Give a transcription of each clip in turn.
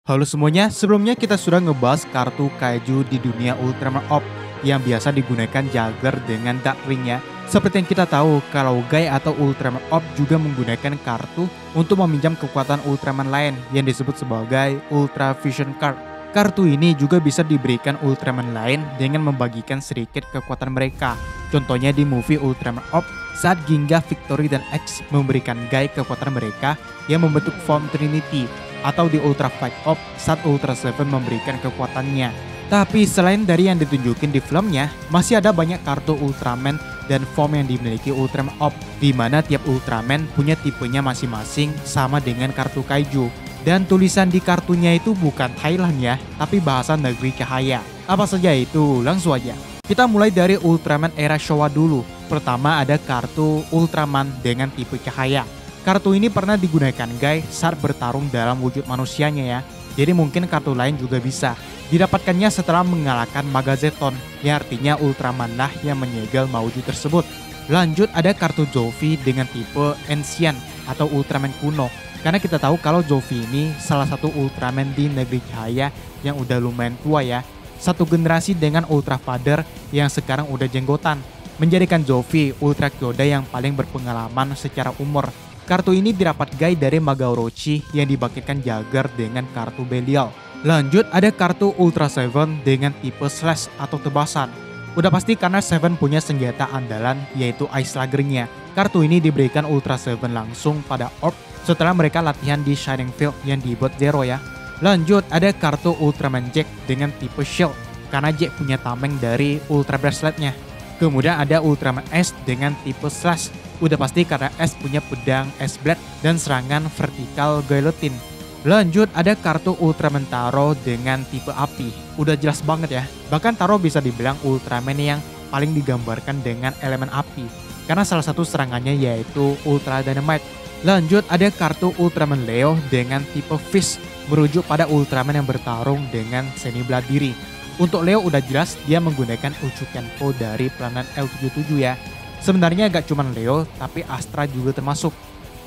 Halo semuanya, sebelumnya kita sudah ngebahas kartu kaiju di dunia Ultraman Orb yang biasa digunakan Jagger dengan Dark Ring-nya. Seperti yang kita tahu, kalau Guy atau Ultraman Orb juga menggunakan kartu untuk meminjam kekuatan Ultraman lain yang disebut sebagai Ultra Vision Card. Kartu ini juga bisa diberikan Ultraman lain dengan membagikan sedikit kekuatan mereka. Contohnya di movie Ultraman Orb, saat Ginga, Victory, dan X memberikan Guy kekuatan mereka yang membentuk form Trinity, atau di Ultra Fight Orb saat Ultra Seven memberikan kekuatannya. Tapi selain dari yang ditunjukin di filmnya, masih ada banyak kartu Ultraman dan form yang dimiliki Ultraman Orb, di mana tiap Ultraman punya tipenya masing-masing sama dengan kartu kaiju. Dan tulisan di kartunya itu bukan Thailand ya, tapi bahasa negeri cahaya. Apa saja itu? Langsung aja. Kita mulai dari Ultraman era Showa dulu. Pertama ada kartu Ultraman dengan tipe cahaya. Kartu ini pernah digunakan Guy saat bertarung dalam wujud manusianya ya. Jadi mungkin kartu lain juga bisa. Didapatkannya setelah mengalahkan Magazeton, yang artinya Ultraman lah yang menyegel Mauju tersebut. Lanjut ada kartu Zofi dengan tipe Ancient atau Ultraman kuno. Karena kita tahu kalau Zofi ini salah satu Ultraman di negeri cahaya yang udah lumayan tua ya. Satu generasi dengan Ultra Father yang sekarang udah jenggotan. Menjadikan Zofi Ultra Kyoda yang paling berpengalaman secara umur. Kartu ini didapat Guy dari Maga Orochi yang dibangkitkan Jagger dengan kartu Belial. Lanjut ada kartu Ultra Seven dengan tipe Slash atau tebasan. Udah pasti karena Seven punya senjata andalan yaitu Ice Slugger-nya. Kartu ini diberikan Ultra Seven langsung pada Orb setelah mereka latihan di Shining Field yang dibuat Zero ya. Lanjut ada kartu Ultraman Jack dengan tipe Shield karena Jack punya tameng dari Ultra Bracelet-nya. Kemudian ada Ultraman S dengan tipe Slash. Udah pasti karena S punya pedang S Blade dan serangan vertikal guillotine. Lanjut ada kartu Ultraman Taro dengan tipe api. Udah jelas banget ya. Bahkan Taro bisa dibilang Ultraman yang paling digambarkan dengan elemen api. Karena salah satu serangannya yaitu Ultra Dynamite. Lanjut ada kartu Ultraman Leo dengan tipe Fist. Merujuk pada Ultraman yang bertarung dengan seni bela diri. Untuk Leo udah jelas dia menggunakan Uchu Kenpo dari planet L77 ya. Sebenarnya gak cuma Leo, tapi Astra juga termasuk.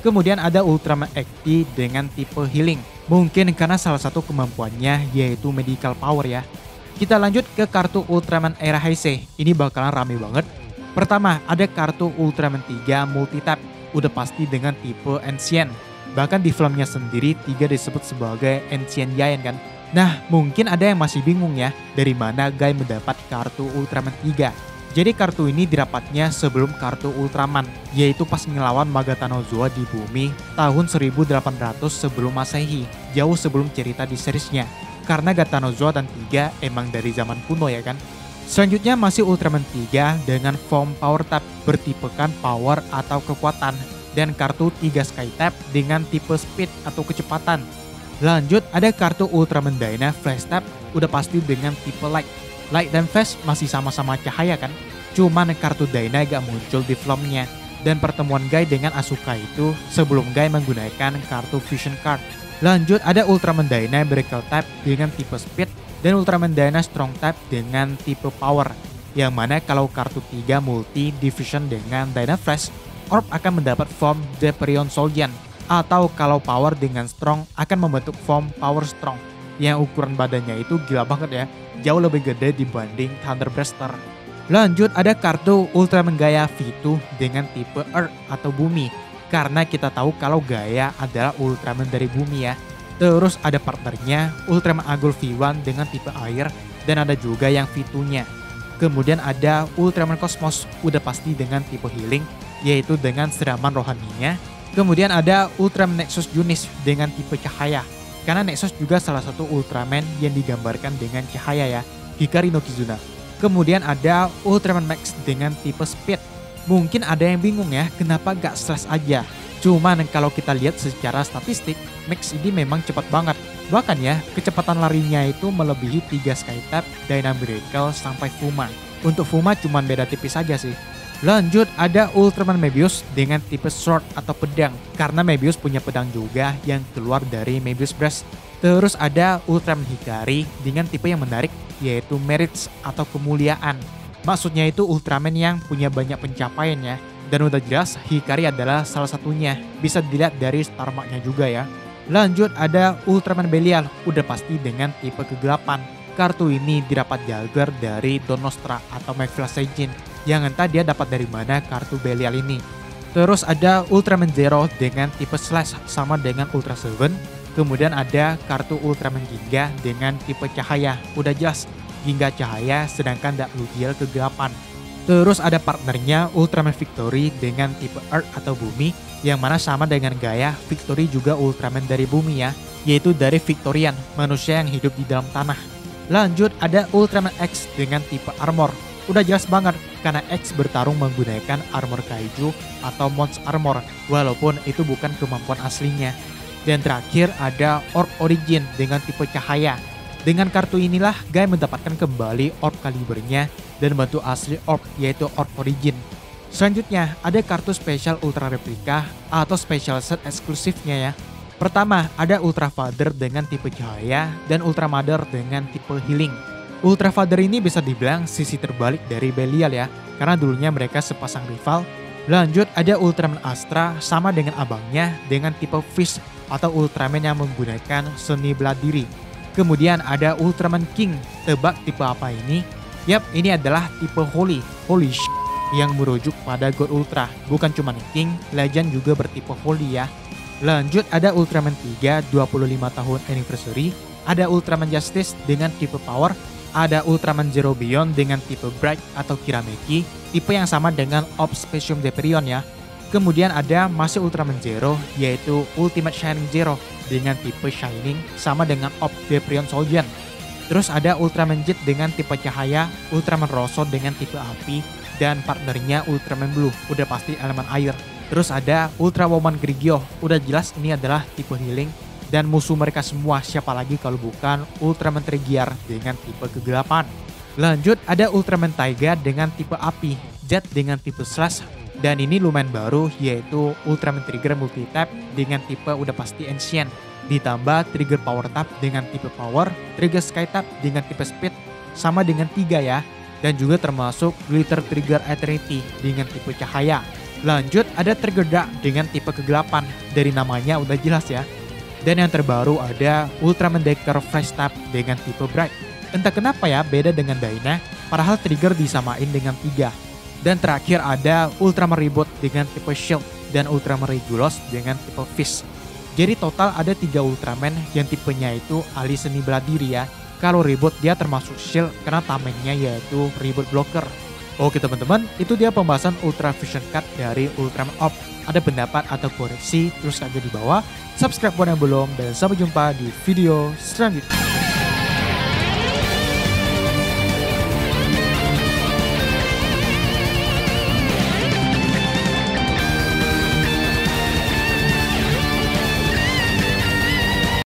Kemudian ada Ultraman Ekti dengan tipe Healing. Mungkin karena salah satu kemampuannya yaitu Medical Power ya. Kita lanjut ke kartu Ultraman era Heisei. Ini bakalan rame banget. Pertama ada kartu Ultraman 3 Multitap. Udah pasti dengan tipe Ancient. Bahkan di filmnya sendiri 3 disebut sebagai Ancient Giant kan. Nah mungkin ada yang masih bingung ya. Dari mana Guy mendapat kartu Ultraman 3. Jadi kartu ini didapatnya sebelum kartu Ultraman, yaitu pas ngelawan Magatanozoa di bumi tahun 1800 sebelum Masehi, jauh sebelum cerita di seriesnya. Karena Gatanozoa dan 3 emang dari zaman kuno ya kan. Selanjutnya masih Ultraman 3 dengan form Power Tap bertipekan power atau kekuatan, dan kartu 3 Sky Tap dengan tipe Speed atau kecepatan. Lanjut ada kartu Ultraman Dyna Flash Tap, udah pasti dengan tipe Light. Light dan Flash masih sama-sama cahaya kan? Cuman kartu Dyna gak muncul di filmnya. Dan pertemuan Guy dengan Asuka itu sebelum Guy menggunakan kartu Vision Card. Lanjut ada Ultraman Dyna Miracle Type dengan tipe Speed dan Ultraman Dyna Strong Type dengan tipe Power. Yang mana kalau kartu 3 multi division dengan Dyna Flash, Orb akan mendapat form Deperion Soldian. Atau kalau Power dengan Strong akan membentuk form Power Strong. Yang ukuran badannya itu gila banget ya. Jauh lebih gede dibanding Thunder Blaster. Lanjut ada kartu Ultraman Gaia V2 dengan tipe Earth atau bumi. Karena kita tahu kalau Gaia adalah Ultraman dari bumi ya. Terus ada partnernya Ultraman Agul V1 dengan tipe air. Dan ada juga yang V2-nya. Kemudian ada Ultraman Cosmos udah pasti dengan tipe healing. Yaitu dengan siraman rohaninya. Kemudian ada Ultraman Nexus Junis dengan tipe cahaya. Karena Nexus juga salah satu Ultraman yang digambarkan dengan cahaya ya, Hikari no Kizuna. Kemudian ada Ultraman Max dengan tipe Speed. Mungkin ada yang bingung ya, kenapa gak Slash aja? Cuman kalau kita lihat secara statistik, Max ini memang cepat banget. Bahkan ya, kecepatan larinya itu melebihi 3 Skytap, Dyna Miracle, sampai Fuma. Untuk Fuma cuman beda tipis aja sih. Lanjut ada Ultraman Mebius dengan tipe Sword atau pedang. Karena Mebius punya pedang juga yang keluar dari Mebius Breast. Terus ada Ultraman Hikari dengan tipe yang menarik yaitu Merits atau kemuliaan. Maksudnya itu Ultraman yang punya banyak pencapaian ya. Dan udah jelas Hikari adalah salah satunya. Bisa dilihat dari star mark-nya juga ya. Lanjut ada Ultraman Belial, udah pasti dengan tipe kegelapan. Kartu ini didapat Jagger dari Donostra atau Mevla Seijin, yang entah dia dapat dari mana kartu Belial ini. Terus ada Ultraman Zero dengan tipe Slash sama dengan Ultra Seven. Kemudian ada kartu Ultraman Ginga dengan tipe cahaya, udah jelas Ginga cahaya sedangkan Dark Lugiel kegelapan. Terus ada partnernya Ultraman Victory dengan tipe Earth atau bumi, yang mana sama dengan gaya Victory juga Ultraman dari bumi ya, yaitu dari Victorian, manusia yang hidup di dalam tanah. Lanjut ada Ultraman X dengan tipe Armor. Udah jelas banget karena X bertarung menggunakan armor kaiju atau Mons Armor, walaupun itu bukan kemampuan aslinya. Dan terakhir ada Orb Origin dengan tipe cahaya. Dengan kartu inilah Guy mendapatkan kembali Orb kalibernya dan bentuk asli Orb yaitu Orb Origin. Selanjutnya ada kartu spesial Ultra Replika atau special set eksklusifnya ya. Pertama ada Ultra Father dengan tipe cahaya dan Ultra Mother dengan tipe healing. Ultra Father ini bisa dibilang sisi terbalik dari Belial ya, karena dulunya mereka sepasang rival. Lanjut ada Ultraman Astra sama dengan abangnya dengan tipe Fish atau Ultraman yang menggunakan seni bela diri. Kemudian ada Ultraman King, tebak tipe apa ini? Yap, ini adalah tipe Holy yang merujuk pada God Ultra. Bukan cuma King, Legend juga bertipe Holy ya. Lanjut ada Ultraman 3 25 tahun anniversary, ada Ultraman Justice dengan tipe Power, ada Ultraman Zero Beyond dengan tipe Bright atau Kirameki, tipe yang sama dengan Obspecium Deperion ya. Kemudian ada masih Ultraman Zero yaitu Ultimate Shining Zero dengan tipe Shining sama dengan Ob Deperion Soldier. Terus ada Ultraman Jet dengan tipe cahaya, Ultraman Rosso dengan tipe api, dan partnernya Ultraman Blue, udah pasti elemen air. Terus ada Ultra Woman Grigio, udah jelas ini adalah tipe healing. Dan musuh mereka semua siapa lagi kalau bukan Ultraman Trigiar dengan tipe kegelapan. Lanjut ada Ultraman Taiga dengan tipe api, Jet dengan tipe slash, dan ini lumayan baru yaitu Ultraman Trigger Multi-Tap dengan tipe udah pasti Ancient. Ditambah Trigger Power Tap dengan tipe Power, Trigger Sky Tap dengan tipe Speed sama dengan 3 ya. Dan juga termasuk Glitter Trigger Eternity dengan tipe cahaya. Lanjut ada Trigger Dark dengan tipe kegelapan, dari namanya udah jelas ya. Dan yang terbaru ada Ultraman Decker Fresh Tap dengan tipe Bright. Entah kenapa ya beda dengan Dyna, padahal trigger disamain dengan 3. Dan terakhir ada Ultraman Reboot dengan tipe Shield dan Ultraman Regulus dengan tipe Fish. Jadi total ada 3 Ultraman yang tipenya itu ahli seni bela diri ya. Kalau Reboot dia termasuk Shield karena tamennya yaitu Reboot Blocker. Oke teman-teman, itu dia pembahasan Ultra Vision Card dari Ultraman Orb. Ada pendapat atau koreksi, terus aja di bawah. Subscribe buat yang belum, dan sampai jumpa di video selanjutnya.